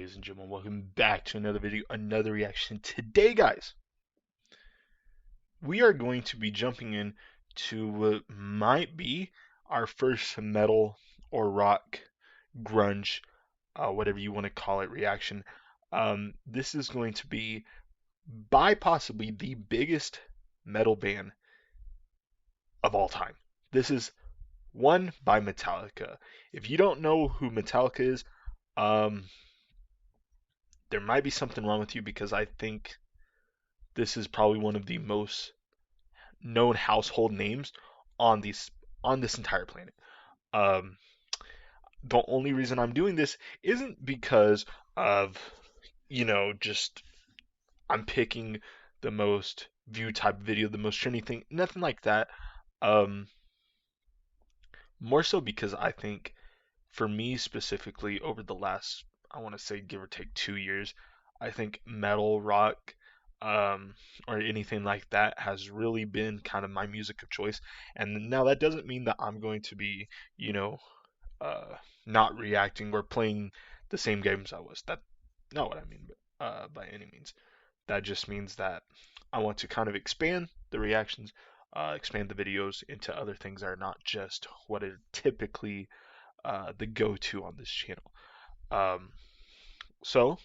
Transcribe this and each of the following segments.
ladies and gentlemen, welcome back to another video, another reaction. Today, guys, we are going to be jumping in to what might be our first metal or rock, grunge, whatever you want to call it, reaction. This is going to be by possibly the biggest metal band of all time. This is one by Metallica. If you don't know who Metallica is, um, there might be something wrong with you because I think this is probably one of the most known household names on this entire planet. Um, the only reason I'm doing this isn't because of just I'm picking the most viewed type video, the most trendy thing, nothing like that. Um, More so because I think for me specifically over the last, I want to say give or take 2 years, I think metal, rock, um, or anything like that has really been kind of my music of choice. And now that doesn't mean that I'm going to be, you know, uh, not reacting or playing the same games I was. That's not what I mean, by any means. That just means that I want to kind of expand the reactions, expand the videos into other things that are not just what are typically the go-to on this channel. Um, so,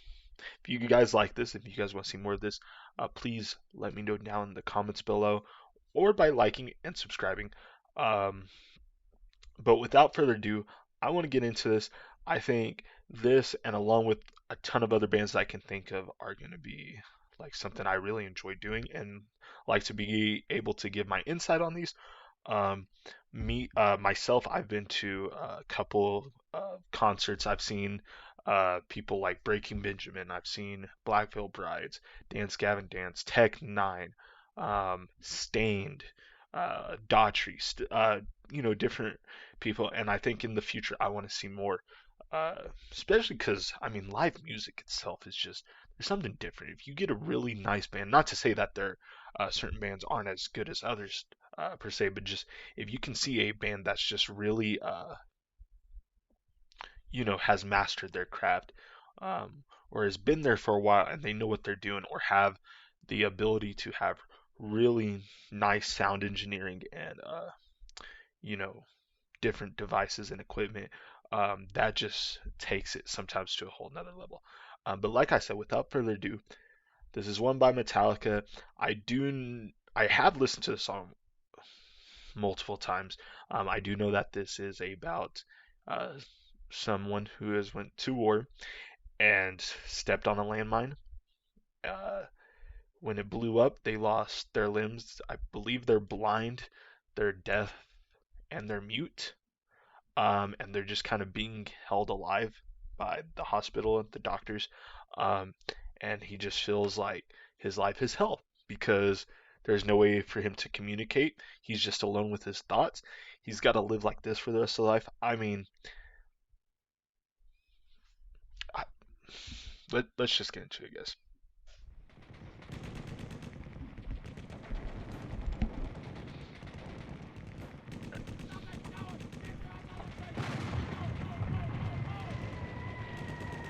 if you guys like this, if you guys want to see more of this, please let me know down in the comments below or by liking and subscribing. Um, but without further ado, I want to get into this. I think this, and along with a ton of other bands that I can think of, are going to be like something I really enjoy doing and like to be able to give my insight on these. Um, myself, I've been to a couple concerts. I've seen people like Breaking Benjamin. I've seen Black Veil Brides, Dance Gavin Dance, Tech Nine, Stained, Daughtry, different people. And I think in the future I want to see more, uh, especially because I mean live music itself is just there's something different. If you get a really nice band, not to say that there certain bands aren't as good as others per se, but just if you can see a band that's just really has mastered their craft, or has been there for a while and they know what they're doing, or have the ability to have really nice sound engineering and you know different devices and equipment, that just takes it sometimes to a whole nother level. But like I said, without further ado, this is one by Metallica. I have listened to the song multiple times. I do know that this is about uh, someone who has went to war and stepped on a landmine. Uh, when it blew up, they lost their limbs. I believe they're blind, they're deaf, and they're mute. And they're just kind of being held alive by the hospital and the doctors. Um, and he just feels like his life is hell because there's no way for him to communicate. He's just alone with his thoughts. He's got to live like this for the rest of life. I mean, I, let's just get into it, guys.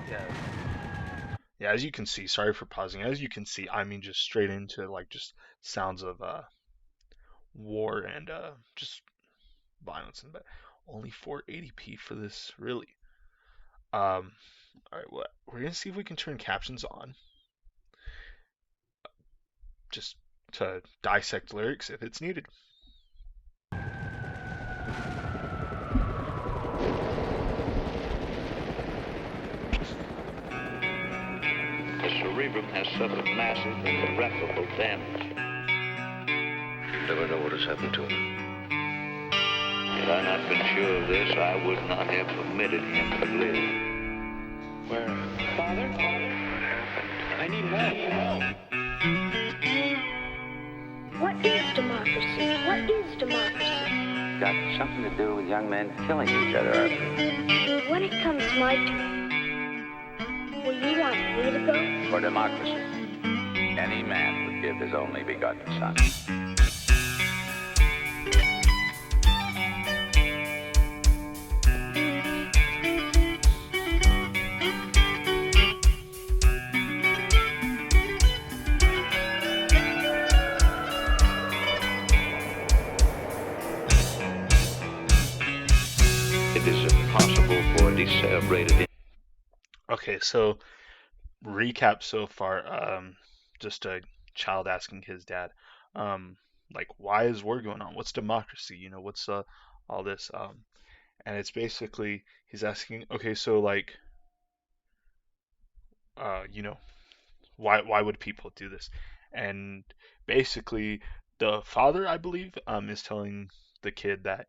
Yeah. Yeah, as you can see, sorry for pausing. As you can see, I mean just straight into like just sounds of war and just violence and that. Only 480p for this, really. All right, what we're gonna see if we can turn captions on, just to dissect lyrics if it's needed. The cerebrum has suffered massive and irreparable damage. You'll never know what has happened to him. Had I not been sure of this, I would not have permitted him to live. Where? Father? I need help. What is democracy? What is democracy? Got something to do with young men killing each other. When it comes my turn, will you want me to go? For democracy, any man would give his only begotten son. celebrated in Okay, so recap so far. Just a child asking his dad, um, like, why is war going on? What's democracy? What's all this? And it's basically he's asking, okay, so like, you know, why would people do this? And basically, the father, I believe, is telling the kid that,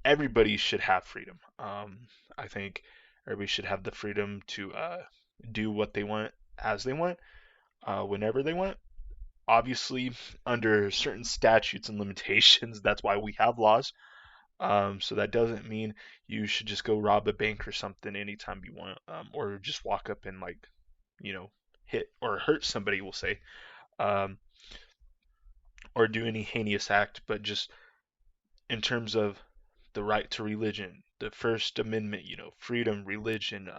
everybody should have freedom. I think everybody should have the freedom to do what they want as they want, whenever they want. Obviously, under certain statutes and limitations, that's why we have laws. So that doesn't mean you should just go rob a bank or something anytime you want, or just walk up and like, you know, hit or hurt somebody, we'll say, um, or do any heinous act. But just in terms of the right to religion, the First Amendment, freedom, religion,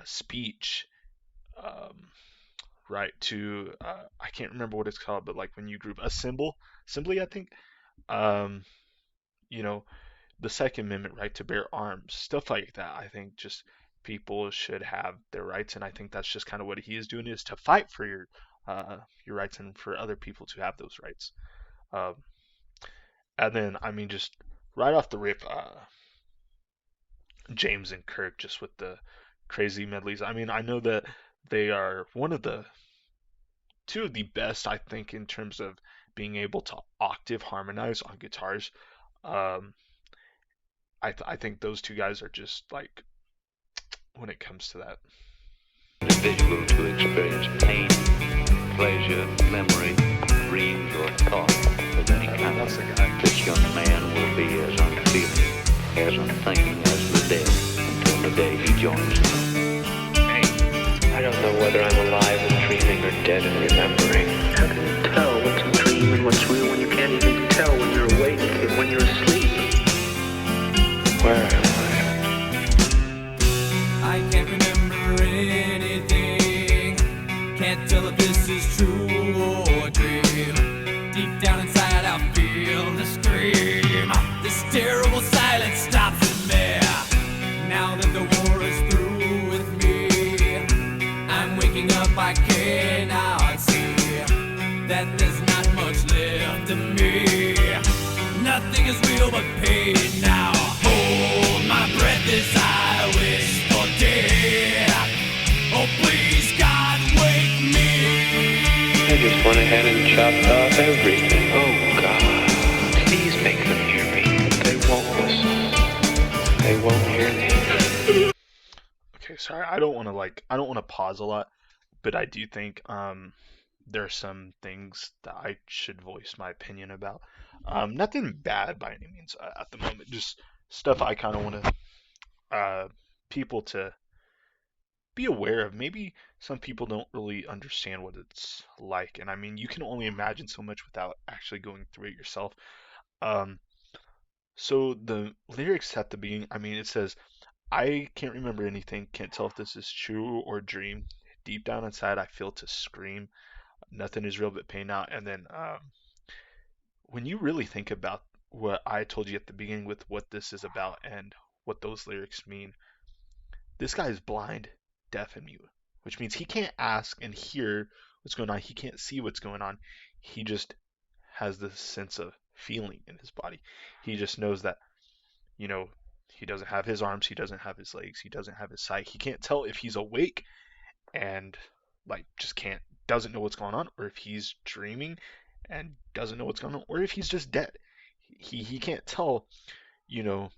speech, um, right to I can't remember what it's called, but like when you group assembly, I think, um, you know, the Second Amendment, right to bear arms, stuff like that. I think just people should have their rights, and I think that's just kind of what he is doing, is to fight for your rights and for other people to have those rights. Um, and then, I mean, just right off the rip, James and Kirk just with the crazy medleys. I mean, I know that they are one of the two of the best, I think, in terms of being able to octave harmonize on guitars. Um, I think those two guys are just like when it comes to that. individual to experience pain, pleasure, memory, dreams, or thought of any kind. That's the guy. This young man will be as unfeeling, as unthinking as the dead until the day he joins them. I don't know whether I'm alive and dreaming or dead and remembering. How can you tell what's a dream and what's real when you can't even tell when you're awake and when you're asleep? Where am I can't remember anything. Can't tell if this is true or a dream. Deep down inside I feel the scream. This terrible silence stops in there. Now that the war is through with me, I'm waking up, I cannot see that there's not much left of me. Nothing is real but pain now. Hold my breath as I wish for death. Oh please God, wake me. I just went ahead and chopped off everything. Oh God, please make them hear me. They won't listen. They won't hear me. Okay, sorry, I don't want to pause a lot, but I do think there are some things that I should voice my opinion about. Nothing bad by any means at the moment, just stuff I kind of want to people to be aware of. Maybe some people don't really understand what it's like, and I mean, you can only imagine so much without actually going through it yourself. Um, so the lyrics at the beginning, I mean, it says, I can't remember anything, can't tell if this is true or dream. Deep down inside, I feel to scream. Nothing is real but pain now. And then when you really think about what I told you at the beginning with what this is about and what those lyrics mean, this guy is blind, deaf, and mute, which means he can't ask and hear what's going on. He can't see what's going on. He just has this sense of feeling in his body. He just knows that, you know, he doesn't have his arms, he doesn't have his legs, he doesn't have his sight. He can't tell if he's awake and like just can't doesn't know what's going on, or if he's dreaming and doesn't know what's going on, or if he's just dead. He can't tell, you know,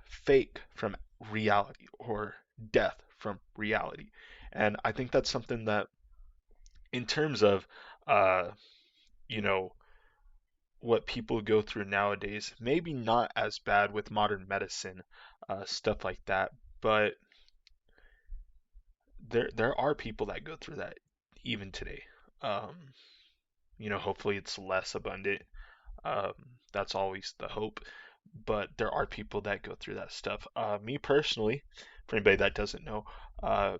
fake from reality or death from reality. And I think that's something that, in terms of, uh, you know, what people go through nowadays, maybe not as bad with modern medicine, stuff like that, but there are people that go through that even today. Um, hopefully it's less abundant. Um, that's always the hope. But there are people that go through that stuff. Me personally, for anybody that doesn't know, uh,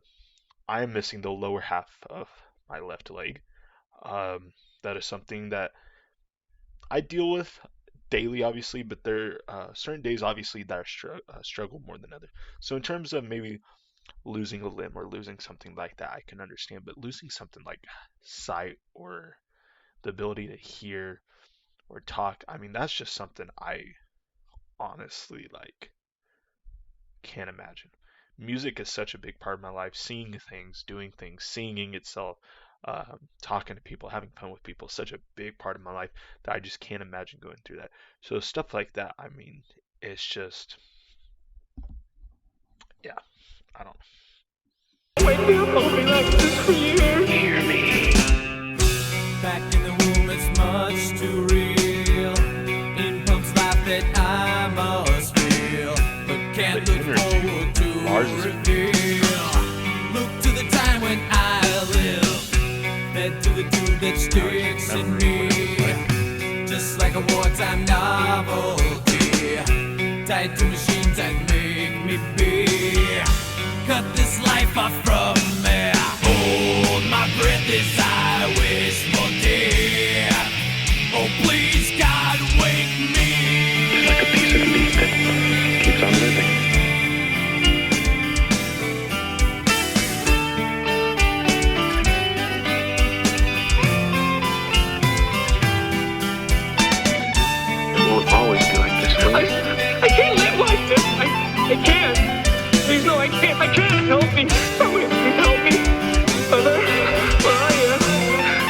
I am missing the lower half of my left leg. That is something that I deal with daily, obviously, but there are certain days, obviously, that I struggle more than others. So in terms of maybe losing a limb or losing something like that, I can understand. But losing something like sight or the ability to hear or talk, I mean, that's just something I honestly like can't imagine. Music is such a big part of my life. Seeing things, doing things, singing itself, talking to people, having fun with people, such a big part of my life that I just can't imagine going through that. So stuff like that, I mean, it's just, yeah, I don't Hear me. Back in the womb, it's much too real. In pumps life that I must feel, but can't The look energy. forward to Mars is reveal. Look to the time when I lived, fed to the dude that sticks in me, just like a wartime novelty, tied to machines that make me be. Cut this life off from me. Hold my breath as I wish for death. Oh, please, God, wake me. It's like a piece of meat that keeps on living. It won't always be like this, will it? I can't live like this. I can't. Please, no, I can't. I can't. Help me. Somebody help me. Mother, where are you?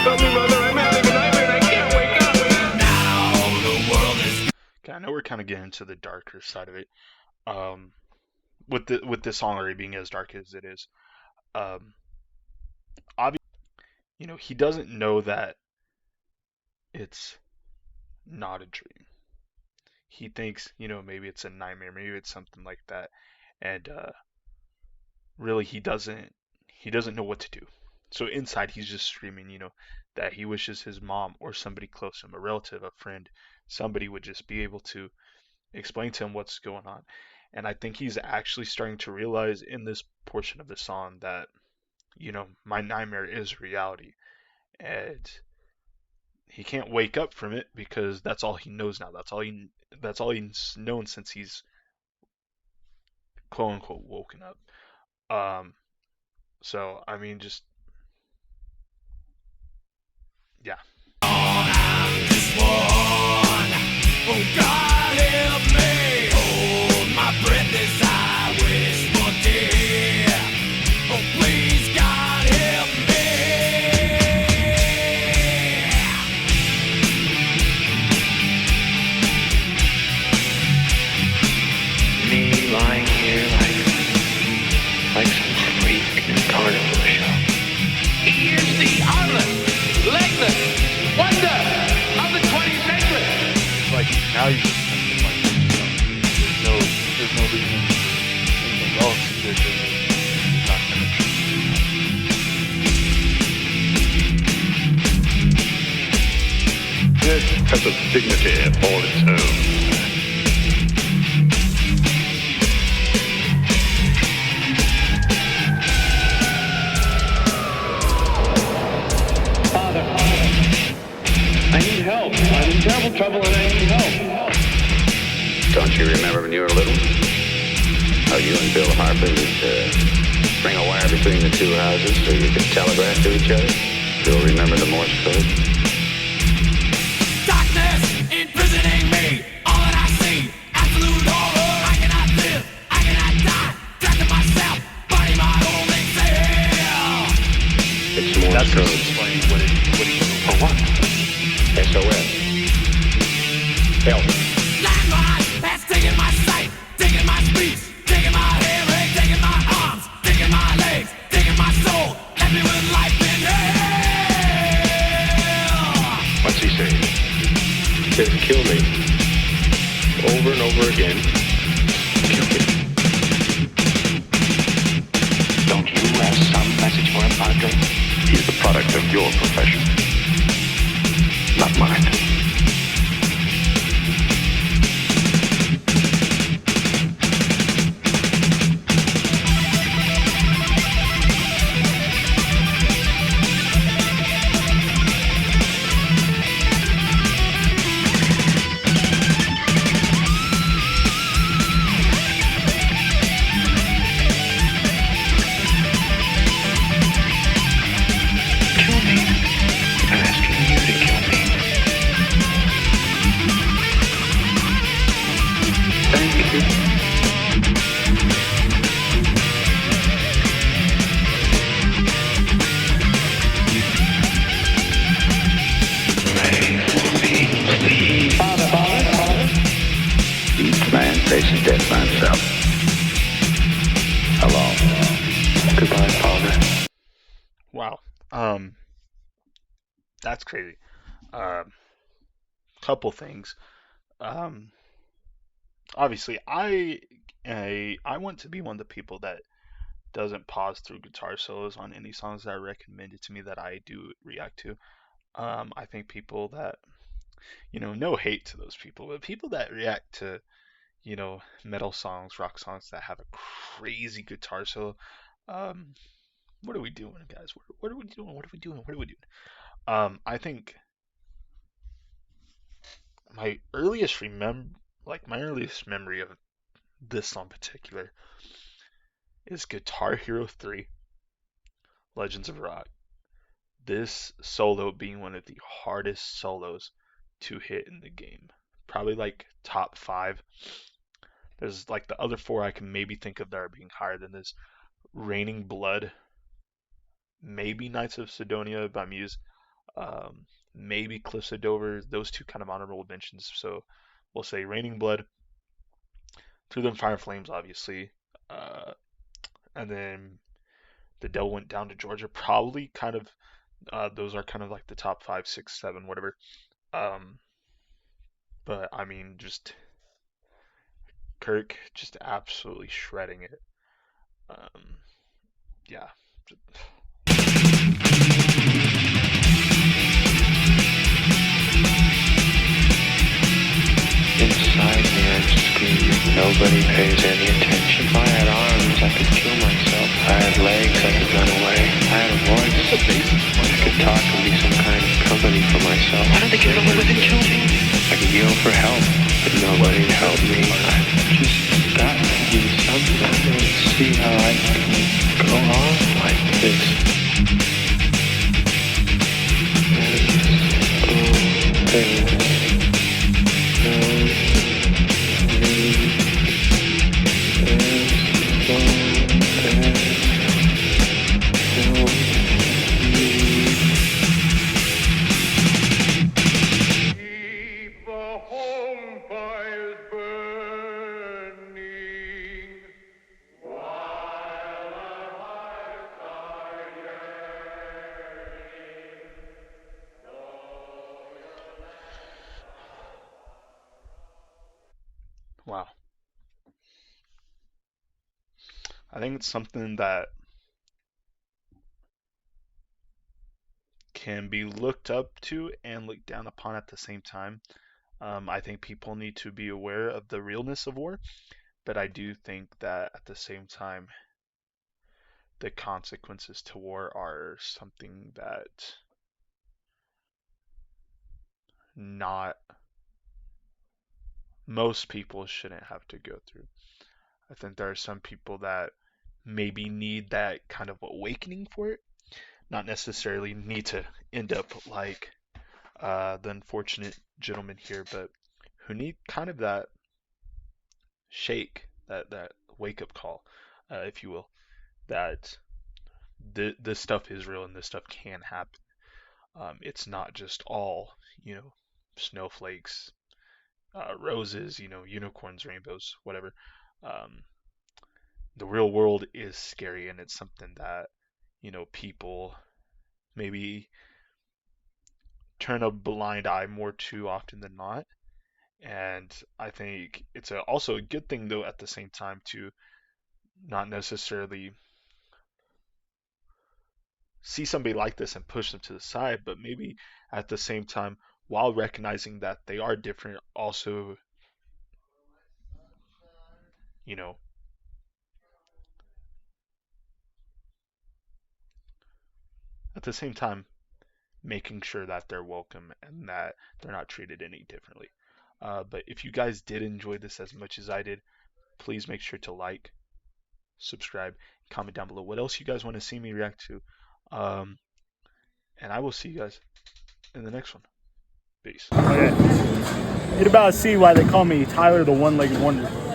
Help me, Mother. I'm having a nightmare and I can't wake up. Now the world is Okay, I know we're kind of getting to the darker side of it. Um, with this song already being as dark as it is, obviously, he doesn't know that it's not a dream. He thinks, maybe it's a nightmare, maybe it's something like that, and really he doesn't know what to do. So inside he's just screaming, that he wishes his mom or somebody close to him, a relative, a friend, somebody would just be able to explain to him what's going on. And I think he's actually starting to realize in this portion of the song that, my nightmare is reality. And he can't wake up from it because that's all he knows now. That's all he's known since he's quote unquote woken up. Um, so I mean, just yeah. just one. Oh, God, help me. Hold my breath as I wish for death. Oh, please, God, help me. Me lying here like some freak in a carnival show. He is the armless, legless wonder of the 20th century. Like now he's just thinking like there's no reason anything else either because he's not gonna. It has a dignity all its own. Father, I need help. I'm in terrible trouble and I need help. Don't you remember when you were little? How you and Bill Harper used to string a wire between the two houses so you could telegraph to each other? Still remember the Morse code? Darkness imprisoning me. All that I see, absolute horror. I cannot live, I cannot die. Trapped in myself, body my only self. It's Morse That's just code. explaining what he For what? SOS. Help. Landmine has taken my sight, taken my speech, taken my hearing, taken my arms, taken my legs, taken my soul, left me with life in hell. What's he saying? He says kill me. Over and over again. Kill me. Don't you have some message for him, Padre? He's the product of your profession, not mine. That's crazy. Couple things. Um, Obviously, I want to be one of the people that doesn't pause through guitar solos on any songs that are recommended to me that I do react to. I think people that, no hate to those people, but people that react to, metal songs, rock songs that have a crazy guitar solo, um, what are we doing, guys? What are we doing? What are we doing? What are we doing? I think my my earliest memory of this song in particular is Guitar Hero 3, Legends of Rock. This solo being one of the hardest solos to hit in the game. Probably like top 5. There's like the other 4 I can maybe think of that are being higher than this. Raining Blood, maybe Knights of Sidonia by Muse, maybe Cliffs of Dover. Those 2 kind of honorable mentions. So we'll say Raining Blood, Through Them Fire Flames, obviously, and then The Devil Went Down to Georgia. Probably kind of those are kind of like the top 5, 6, 7, whatever. Um, but I mean, just Kirk just absolutely shredding it. Um, yeah. Inside me, I'm screaming. Nobody pays any attention. If I had arms, I could kill myself. If I had legs, I could run away. If I had a voice, I could talk and be some kind of company for myself. Why don't they get away with it and kill me? I could yell for help, but nobody would help me. I've just got to do something and see how I can go on like this. Wow. I think it's something that can be looked up to and looked down upon at the same time. I think people need to be aware of the realness of war, but I do think that at the same time, the consequences to war are something that not most people shouldn't have to go through. I think there are some people that maybe need that kind of awakening for it, not necessarily need to end up like the unfortunate gentleman here, but who need kind of that shake, that wake up call, if you will, that this stuff is real and this stuff can happen. It's not just all, snowflakes, roses, unicorns, rainbows, whatever. Um, the real world is scary, and it's something that, people maybe turn a blind eye more too often than not. And I think it's also a good thing, though, at the same time, to not necessarily see somebody like this and push them to the side, but maybe at the same time, while recognizing that they are different, also, you know, at the same time, making sure that they're welcome and that they're not treated any differently. But if you guys did enjoy this as much as I did, please make sure to like, subscribe, comment down below what else you guys want to see me react to. Um, and I will see you guys in the next one. Peace. Okay. You'd about see why they call me Tyler the One-Legged Wonder.